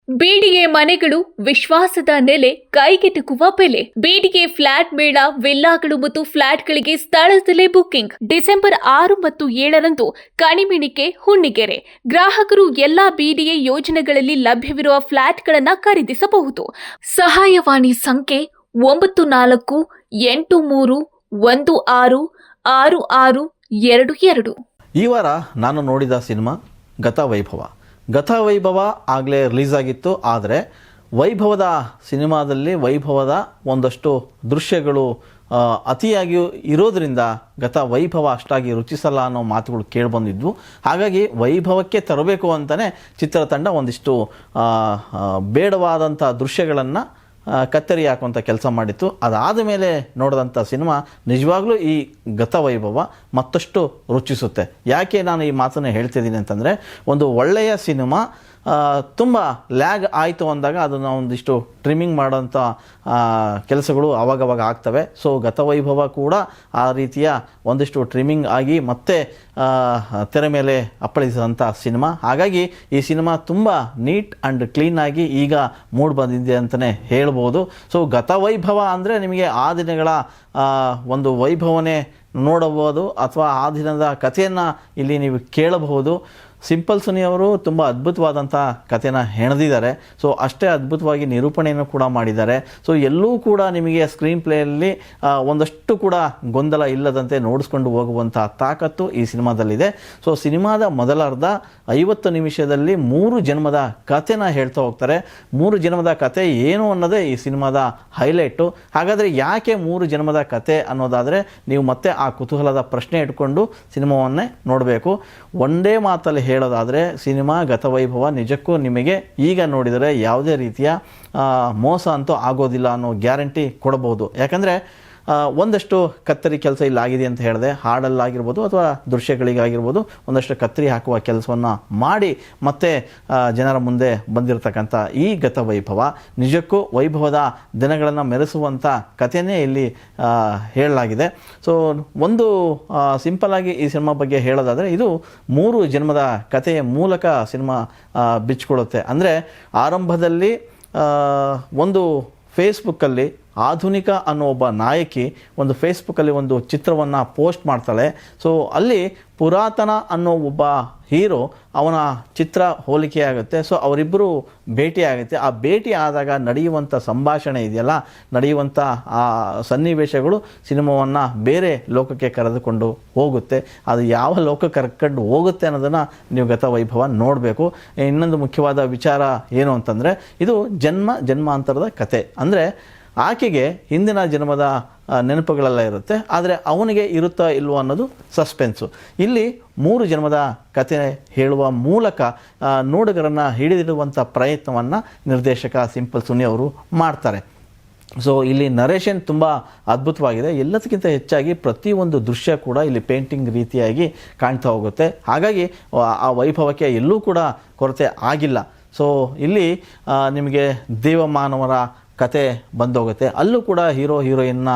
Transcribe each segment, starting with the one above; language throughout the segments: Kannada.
ಬಿಡಿಎ ಮನೆಗಳು ವಿಶ್ವಾಸದ ನೆಲೆ, ಕೈಗೆಟುಕುವ ಬೆಲೆ. ಬಿಡಿಎ ಫ್ಲಾಟ್ ಮೇಳ, ವಿಲ್ಲಾಗಳು ಮತ್ತು ಫ್ಲಾಟ್ಗಳಿಗೆ ಸ್ಥಳದಲ್ಲೇ ಬುಕಿಂಗ್. ಡಿಸೆಂಬರ್ 6 ಮತ್ತು 7ರಂದು ಕಣಿಮಿಣಿಕೆ, ಹುಣ್ಣಿಗೆರೆ. ಗ್ರಾಹಕರು ಎಲ್ಲಾ ಬಿಡಿಎ ಯೋಜನೆಗಳಲ್ಲಿ ಲಭ್ಯವಿರುವ ಫ್ಲಾಟ್ಗಳನ್ನು ಖರೀದಿಸಬಹುದು. ಸಹಾಯವಾಣಿ ಸಂಖ್ಯೆ 9413166622. ಈ ವಾರ ನಾನು ನೋಡಿದ ಸಿನಿಮಾ ಗತವೈಭವ. ಗತವೈಭವ ಆಗಲೇ ರಿಲೀಸ್ ಆಗಿತ್ತು. ಆದರೆ ವೈಭವದ ಸಿನಿಮಾದಲ್ಲಿ ವೈಭವದ ಒಂದಷ್ಟು ದೃಶ್ಯಗಳು ಅತಿಯಾಗಿ ಇರೋದರಿಂದ ಗತವೈಭವ ಅಷ್ಟಾಗಿ ರುಚಿಸಲ್ಲ ಅನ್ನೋ ಮಾತುಗಳು ಕೇಳಿಬಂದಿದ್ವು. ಹಾಗಾಗಿ ವೈಭವಕ್ಕೆ ತರಬೇಕು ಅಂತಲೇ ಚಿತ್ರತಂಡ ಒಂದಿಷ್ಟು ಬೇಡವಾದಂಥ ದೃಶ್ಯಗಳನ್ನು ಕತ್ತರಿ ಹಾಕುವಂಥ ಕೆಲಸ ಮಾಡಿತ್ತು. ಅದಾದ ಮೇಲೆ ನೋಡಿದಂಥ ಸಿನಿಮಾ ನಿಜವಾಗ್ಲೂ ಈ ಗತವೈಭವ ಮತ್ತಷ್ಟು ರುಚಿಸುತ್ತೆ. ಯಾಕೆ ನಾನು ಈ ಮಾತನ್ನು ಹೇಳ್ತಿದ್ದೀನಿ ಅಂತಂದರೆ, ಒಂದು ಒಳ್ಳೆಯ ಸಿನಿಮಾ ತುಂಬ ಲ್ಯಾಗ್ ಆಯಿತು ಅಂದಾಗ ಅದನ್ನು ಒಂದಿಷ್ಟು ಟ್ರಿಮ್ಮಿಂಗ್ ಮಾಡೋಂಥ ಕೆಲಸಗಳು ಆವಾಗವಾಗ ಆಗ್ತವೆ. ಸೊ ಗತವೈಭವ ಕೂಡ ಆ ರೀತಿಯ ಒಂದಿಷ್ಟು ಟ್ರಿಮ್ಮಿಂಗ್ ಆಗಿ ಮತ್ತೆ ತೆರೆ ಮೇಲೆ ಅಪ್ಪಳಿಸಿದಂಥ ಸಿನಿಮಾ. ಹಾಗಾಗಿ ಈ ಸಿನಿಮಾ ತುಂಬ ನೀಟ್ ಆ್ಯಂಡ್ ಕ್ಲೀನಾಗಿ ಈಗ ಮೂಡ್ ಬಂದಿದೆ ಅಂತಲೇ ಹೇಳ್ಬೋದು. ಸೊ ಗತವೈಭವ ಅಂದರೆ ನಿಮಗೆ ಆ ದಿನಗಳ ಒಂದು ವೈಭವನೇ ನೋಡಬಹುದು, ಅಥವಾ ಆ ದಿನದ ಕಥೆಯನ್ನು ಇಲ್ಲಿ ನೀವು ಕೇಳಬಹುದು. ಸಿಂಪಲ್ ಸುನಿ ಅವರು ತುಂಬ ಅದ್ಭುತವಾದಂಥ ಕಥೆನ ಹೆಣೆದಿದ್ದಾರೆ. ಸೊ ಅಷ್ಟೇ ಅದ್ಭುತವಾಗಿ ನಿರೂಪಣೆಯನ್ನು ಕೂಡ ಮಾಡಿದ್ದಾರೆ. ಸೊ ಎಲ್ಲೂ ಕೂಡ ನಿಮಗೆ ಸ್ಕ್ರೀನ್ ಪ್ಲೇಯಲ್ಲಿ ಒಂದಷ್ಟು ಕೂಡ ಗೊಂದಲ ಇಲ್ಲದಂತೆ ನೋಡಿಸ್ಕೊಂಡು ಹೋಗುವಂಥ ತಾಕತ್ತು ಈ ಸಿನಿಮಾದಲ್ಲಿದೆ. ಸೊ ಸಿನಿಮಾದ ಮೊದಲ ಅರ್ಧ 50 ನಿಮಿಷದಲ್ಲಿ 3 ಜನ್ಮದ ಕಥೆನ ಹೇಳ್ತಾ ಹೋಗ್ತಾರೆ. 3 ಜನ್ಮದ ಕಥೆ ಏನು ಅನ್ನೋದೇ ಈ ಸಿನಿಮಾದ ಹೈಲೈಟು. ಹಾಗಾದರೆ ಯಾಕೆ 3 ಜನ್ಮದ ಕಥೆ ಅನ್ನೋದಾದರೆ, ನೀವು ಮತ್ತೆ ಆ ಕುತೂಹಲದ ಪ್ರಶ್ನೆ ಇಟ್ಕೊಂಡು ಸಿನಿಮಾವನ್ನೇ ನೋಡಬೇಕು. ಒಂದೇ ಮಾತಲ್ಲಿ ಹೇಳೋದಾದರೆ ಸಿನಿಮಾ ಗತವೈಭವ ನಿಜಕ್ಕೂ ನಿಮಗೆ ಈಗ ನೋಡಿದರೆ ಯಾವುದೇ ರೀತಿಯ ಮೋಸ ಅಂತೂ ಆಗೋದಿಲ್ಲ ಅನ್ನೋ ಗ್ಯಾರಂಟಿ ಕೊಡಬಹುದು. ಯಾಕಂದರೆ ಒಂದಷ್ಟು ಕತ್ತರಿ ಕೆಲಸ ಇಲ್ಲಿ ಆಗಿದೆ ಅಂತ ಹೇಳಿದೆ. ಹಾಡಲ್ಲಾಗಿರ್ಬೋದು ಅಥವಾ ದೃಶ್ಯಗಳಿಗಾಗಿರ್ಬೋದು ಒಂದಷ್ಟು ಕತ್ತರಿ ಹಾಕುವ ಕೆಲಸವನ್ನು ಮಾಡಿ ಮತ್ತೆ ಜನರ ಮುಂದೆ ಬಂದಿರತಕ್ಕಂಥ ಈ ಗತವೈಭವ ನಿಜಕ್ಕೂ ವೈಭವದ ದಿನಗಳನ್ನು ಮೆರೆಸುವಂಥ ಕಥೆಯೇ ಇಲ್ಲಿ ಹೇಳಲಾಗಿದೆ. ಸೊ ಒಂದು ಸಿಂಪಲ್ಲಾಗಿ ಈ ಸಿನಿಮಾ ಬಗ್ಗೆ ಹೇಳೋದಾದರೆ, ಇದು 3 ಜನ್ಮದ ಕಥೆಯ ಮೂಲಕ ಸಿನಿಮಾ ಬಿಚ್ಚಿಕೊಳ್ಳುತ್ತೆ. ಅಂದರೆ ಆರಂಭದಲ್ಲಿ ಒಂದು ಫೇಸ್ಬುಕ್ಕಲ್ಲಿ ಆಧುನಿಕ ಅನ್ನೋ ಒಬ್ಬ ನಾಯಕಿ ಒಂದು ಫೇಸ್ಬುಕ್ಕಲ್ಲಿ ಒಂದು ಚಿತ್ರವನ್ನು ಪೋಸ್ಟ್ ಮಾಡ್ತಾಳೆ. ಸೊ ಅಲ್ಲಿ ಪುರಾತನ ಅನ್ನೋ ಒಬ್ಬ ಹೀರೋ, ಅವನ ಚಿತ್ರ ಹೋಲಿಕೆ ಆಗುತ್ತೆ. ಸೊ ಅವರಿಬ್ಬರು ಭೇಟಿ ಆಗುತ್ತೆ. ಆ ಭೇಟಿ ಆದಾಗ ನಡೆಯುವಂಥ ಸಂಭಾಷಣೆ ಇದೆಯಲ್ಲ, ನಡೆಯುವಂಥ ಆ ಸನ್ನಿವೇಶಗಳು ಸಿನಿಮಾವನ್ನು ಬೇರೆ ಲೋಕಕ್ಕೆ ಕರೆದುಕೊಂಡು ಹೋಗುತ್ತೆ. ಅದು ಯಾವ ಲೋಕಕ್ಕೆ ಕರ್ಕೊಂಡು ಹೋಗುತ್ತೆ ಅನ್ನೋದನ್ನು ನೀವು ಗತವೈಭವ ನೋಡಬೇಕು. ಇನ್ನೊಂದು ಮುಖ್ಯವಾದ ವಿಚಾರ ಏನು ಅಂತಂದರೆ, ಇದು ಜನ್ಮಾಂತರದ ಕತೆ. ಅಂದರೆ ಆಕೆಗೆ ಹಿಂದಿನ ಜನ್ಮದ ನೆನಪುಗಳೆಲ್ಲ ಇರುತ್ತೆ, ಆದರೆ ಅವನಿಗೆ ಇರುತ್ತಾ ಇಲ್ವೋ ಅನ್ನೋದು ಸಸ್ಪೆನ್ಸು. ಇಲ್ಲಿ 3 ಜನ್ಮದ ಕತೆ ಹೇಳುವ ಮೂಲಕ ನೋಡುಗರನ್ನು ಹಿಡಿದಿಡುವಂಥ ಪ್ರಯತ್ನವನ್ನು ನಿರ್ದೇಶಕ ಸಿಂಪಲ್ ಸುನಿ ಅವರು ಮಾಡ್ತಾರೆ. ಸೊ ಇಲ್ಲಿ ನರೇಷನ್ ತುಂಬ ಅದ್ಭುತವಾಗಿದೆ. ಎಲ್ಲದಕ್ಕಿಂತ ಹೆಚ್ಚಾಗಿ ಪ್ರತಿಯೊಂದು ದೃಶ್ಯ ಕೂಡ ಇಲ್ಲಿ ಪೇಂಟಿಂಗ್ ರೀತಿಯಾಗಿ ಕಾಣ್ತಾ ಹೋಗುತ್ತೆ. ಹಾಗಾಗಿ ಆ ವೈಭವಕ್ಕೆ ಎಲ್ಲೂ ಕೂಡ ಕೊರತೆ ಆಗಿಲ್ಲ. ಸೊ ಇಲ್ಲಿ ನಿಮಗೆ ದೇವಮಾನವರ ಕತೆ ಬಂದೋಗುತ್ತೆ. ಅಲ್ಲೂ ಕೂಡ ಹೀರೋ ಹೀರೋಯಿನ್ನ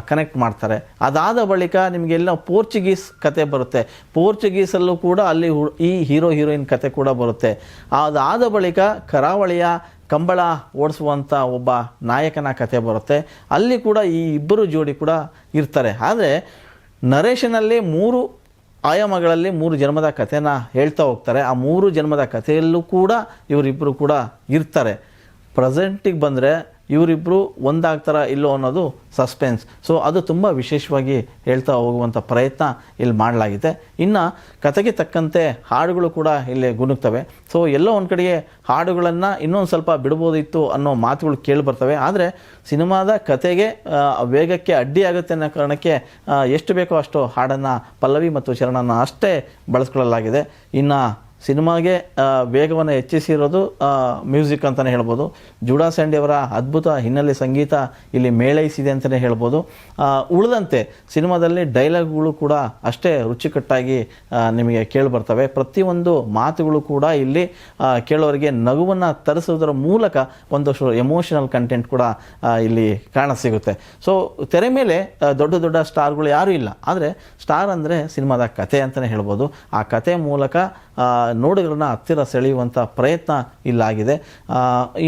ಕನೆಕ್ಟ್ ಮಾಡ್ತಾರೆ. ಅದಾದ ಬಳಿಕ ನಿಮಗೆಲ್ಲ ಪೋರ್ಚುಗೀಸ್ ಕತೆ ಬರುತ್ತೆ. ಪೋರ್ಚುಗೀಸಲ್ಲೂ ಕೂಡ ಅಲ್ಲಿ ಈ ಹೀರೋ ಹೀರೋಯಿನ್ ಕತೆ ಕೂಡ ಬರುತ್ತೆ. ಅದಾದ ಬಳಿಕ ಕರಾವಳಿಯ ಕಂಬಳ ಓಡಿಸುವಂಥ ಒಬ್ಬ ನಾಯಕನ ಕತೆ ಬರುತ್ತೆ. ಅಲ್ಲಿ ಕೂಡ ಈ ಇಬ್ಬರು ಜೋಡಿ ಕೂಡ ಇರ್ತಾರೆ. ಆದರೆ ನರೇಷನಲ್ಲಿ 3 ಆಯಾಮಗಳಲ್ಲಿ 3 ಜನ್ಮದ ಕಥೆನ ಹೇಳ್ತಾ ಹೋಗ್ತಾರೆ. ಆ 3 ಜನ್ಮದ ಕಥೆಯಲ್ಲೂ ಕೂಡ ಇವರಿಬ್ಬರು ಕೂಡ ಇರ್ತಾರೆ. ಪ್ರೆಸೆಂಟಿಗೆ ಬಂದರೆ ಇವರಿಬ್ಬರು ಒಂದಾಗ್ತಾರ ಇಲ್ಲೋ ಅನ್ನೋದು ಸಸ್ಪೆನ್ಸ್. ಸೊ ಅದು ತುಂಬ ವಿಶೇಷವಾಗಿ ಹೇಳ್ತಾ ಹೋಗುವಂಥ ಪ್ರಯತ್ನ ಇಲ್ಲಿ ಮಾಡಲಾಗಿದೆ. ಇನ್ನು ಕತೆಗೆ ತಕ್ಕಂತೆ ಹಾಡುಗಳು ಕೂಡ ಇಲ್ಲಿ ಗುನುಗ್ತವೆ. ಸೊ ಎಲ್ಲೋ ಒಂದು ಕಡೆಗೆ ಹಾಡುಗಳನ್ನು ಇನ್ನೊಂದು ಸ್ವಲ್ಪ ಬಿಡ್ಬೋದಿತ್ತು ಅನ್ನೋ ಮಾತುಗಳು ಕೇಳಿ ಬರ್ತವೆ. ಆದರೆ ಸಿನಿಮಾದ ಕತೆಗೆ ವೇಗಕ್ಕೆ ಅಡ್ಡಿಯಾಗುತ್ತೆ ಅನ್ನೋ ಕಾರಣಕ್ಕೆ ಎಷ್ಟು ಬೇಕೋ ಅಷ್ಟು ಹಾಡನ್ನು, ಪಲ್ಲವಿ ಮತ್ತು ಚರಣನ ಅಷ್ಟೇ ಬಳಸ್ಕೊಳ್ಳಲಾಗಿದೆ. ಇನ್ನು ಸಿನಿಮಾಗೆ ವೇಗವನ್ನು ಹೆಚ್ಚಿಸಿರೋದು ಮ್ಯೂಸಿಕ್ ಅಂತಲೇ ಹೇಳ್ಬೋದು. ಜುಡಾ ಸ್ಯಾಂಡಿ ಅವರ ಅದ್ಭುತ ಹಿನ್ನೆಲೆ ಸಂಗೀತ ಇಲ್ಲಿ ಮೇಳೈಸಿದೆ ಅಂತಲೇ ಹೇಳ್ಬೋದು. ಉಳಿದಂತೆ ಸಿನಿಮಾದಲ್ಲಿ ಡೈಲಾಗ್ಗಳು ಕೂಡ ಅಷ್ಟೇ ರುಚಿಕಟ್ಟಾಗಿ ನಿಮಗೆ ಕೇಳಿಬರ್ತವೆ. ಪ್ರತಿಯೊಂದು ಮಾತುಗಳು ಕೂಡ ಇಲ್ಲಿ ಕೇಳೋರಿಗೆ ನಗುವನ್ನು ತರಿಸೋದರ ಮೂಲಕ ಒಂದಷ್ಟು ಎಮೋಷನಲ್ ಕಂಟೆಂಟ್ ಕೂಡ ಇಲ್ಲಿ ಕಾಣಸಿಗುತ್ತೆ. ಸೊ ತೆರೆ ಮೇಲೆ ದೊಡ್ಡ ದೊಡ್ಡ ಸ್ಟಾರ್ಗಳು ಯಾರೂ ಇಲ್ಲ. ಆದರೆ ಸ್ಟಾರ್ ಅಂದರೆ ಸಿನಿಮಾದ ಕತೆ ಅಂತಲೇ ಹೇಳ್ಬೋದು. ಆ ಕತೆ ಮೂಲಕ ನೋಡುಗರನ್ನ ಹತ್ತಿರ ಸೆಳೆಯುವಂಥ ಪ್ರಯತ್ನ ಇಲ್ಲಾಗಿದೆ.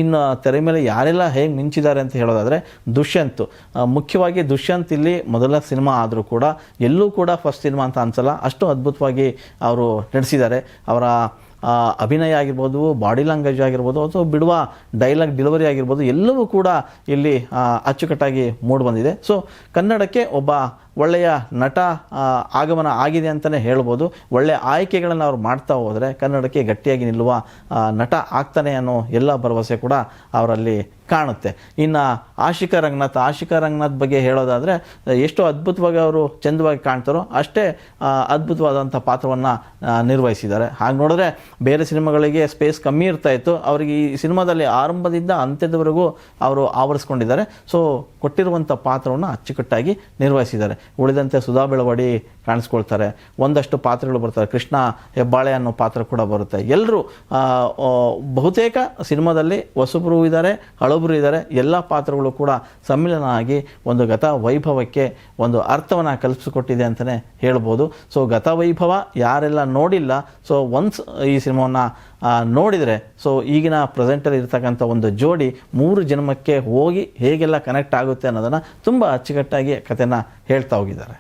ಇನ್ನು ತೆರೆ ಮೇಲೆ ಯಾರೆಲ್ಲ ಹೇಗೆ ಮಿಂಚಿದ್ದಾರೆ ಅಂತ ಹೇಳೋದಾದರೆ ದುಷ್ಯಂತ್, ಮುಖ್ಯವಾಗಿ ದುಷ್ಯಂತ್ ಇಲ್ಲಿ ಮೊದಲ ಸಿನಿಮಾ ಆದರೂ ಕೂಡ ಎಲ್ಲೂ ಕೂಡ ಫಸ್ಟ್ ಸಿನಿಮಾ ಅಂತ ಅನ್ಸಲ್ಲ, ಅಷ್ಟು ಅದ್ಭುತವಾಗಿ ಅವರು ನಡೆಸಿದ್ದಾರೆ. ಅವರ ಅಭಿನಯ ಆಗಿರ್ಬೋದು, ಬಾಡಿ ಲ್ಯಾಂಗ್ವೇಜ್ ಆಗಿರ್ಬೋದು, ಅಥವಾ ಬಿಡುವ ಡೈಲಾಗ್ ಡೆಲಿವರಿ ಆಗಿರ್ಬೋದು, ಎಲ್ಲವೂ ಕೂಡ ಇಲ್ಲಿ ಅಚ್ಚುಕಟ್ಟಾಗಿ ಮೂಡಿಬಂದಿದೆ. ಸೊ ಕನ್ನಡಕ್ಕೆ ಒಬ್ಬ ಒಳ್ಳೆಯ ನಟ ಆಗಮನ ಆಗಿದೆ ಅಂತಲೇ ಹೇಳ್ಬೋದು. ಒಳ್ಳೆಯ ಆಯ್ಕೆಗಳನ್ನು ಅವ್ರು ಮಾಡ್ತಾ ಹೋದರೆ ಕನ್ನಡಕ್ಕೆ ಗಟ್ಟಿಯಾಗಿ ನಿಲ್ಲುವ ನಟ ಆಗ್ತಾನೆ ಅನ್ನೋ ಎಲ್ಲ ಭರವಸೆ ಕೂಡ ಅವರಲ್ಲಿ ಕಾಣುತ್ತೆ. ಇನ್ನು ಆಶಿಕಾ ರಂಗನಾಥ್ ಬಗ್ಗೆ ಹೇಳೋದಾದರೆ ಎಷ್ಟು ಅದ್ಭುತವಾಗಿ ಅವರು ಚಂದವಾಗಿ ಕಾಣ್ತಾರೋ ಅಷ್ಟೇ ಅದ್ಭುತವಾದಂಥ ಪಾತ್ರವನ್ನು ನಿರ್ವಹಿಸಿದ್ದಾರೆ. ಹಾಗೆ ನೋಡಿದ್ರೆ ಬೇರೆ ಸಿನಿಮಾಗಳಿಗೆ ಸ್ಪೇಸ್ ಕಮ್ಮಿ ಇರ್ತಾಯಿತ್ತು, ಅವರಿಗೆ ಈ ಸಿನಿಮಾದಲ್ಲಿ ಆರಂಭದಿಂದ ಅಂತ್ಯದವರೆಗೂ ಅವರು ಆವರಿಸ್ಕೊಂಡಿದ್ದಾರೆ. ಸೊ ಕೊಟ್ಟಿರುವಂಥ ಪಾತ್ರವನ್ನು ಅಚ್ಚುಕಟ್ಟಾಗಿ ನಿರ್ವಹಿಸಿದ್ದಾರೆ. ಉಳಿದಂತೆ ಸುಧಾ ಬೆಳವಡಿ ಕಾಣಿಸ್ಕೊಳ್ತಾರೆ, ಒಂದಷ್ಟು ಪಾತ್ರಗಳು ಬರ್ತಾರೆ, ಕೃಷ್ಣ ಹೆಬ್ಬಾಳೆ ಅನ್ನೋ ಪಾತ್ರ ಕೂಡ ಬರುತ್ತೆ. ಎಲ್ಲರೂ ಬಹುತೇಕ ಸಿನಿಮಾದಲ್ಲಿ ಹೊಸಬರು ಇದ್ದಾರೆ, ಹಳಬರು ಇದ್ದಾರೆ. ಎಲ್ಲ ಪಾತ್ರಗಳು ಕೂಡ ಸಮ್ಮಿಲನ ಆಗಿ ಒಂದು ಗತ ವೈಭವಕ್ಕೆ ಒಂದು ಅರ್ಥವನ್ನು ಕಲ್ಪಿಸಿಕೊಟ್ಟಿದೆ ಅಂತಲೇ ಹೇಳ್ಬೋದು. ಸೊ ಗತ ವೈಭವ ಯಾರೆಲ್ಲ ನೋಡಿಲ್ಲ, ಸೊ ಒನ್ಸ್ ಈ ಸಿನಿಮಾವನ್ನು ನೋಡಿದರೆ ಸೊ ಈಗಿನ ಪ್ರೆಸೆಂಟಲ್ಲಿ ಇರ್ತಕ್ಕಂಥ ಒಂದು ಜೋಡಿ 3 ಜನ್ಮಕ್ಕೆ ಹೋಗಿ ಹೇಗೆಲ್ಲ ಕನೆಕ್ಟ್ ಆಗುತ್ತೆ ಅನ್ನೋದನ್ನು ತುಂಬ ಅಚ್ಚುಕಟ್ಟಾಗಿ ಕಥೆನ ಹೇಳ್ತಾ ಹೋಗಿದ್ದಾರೆ.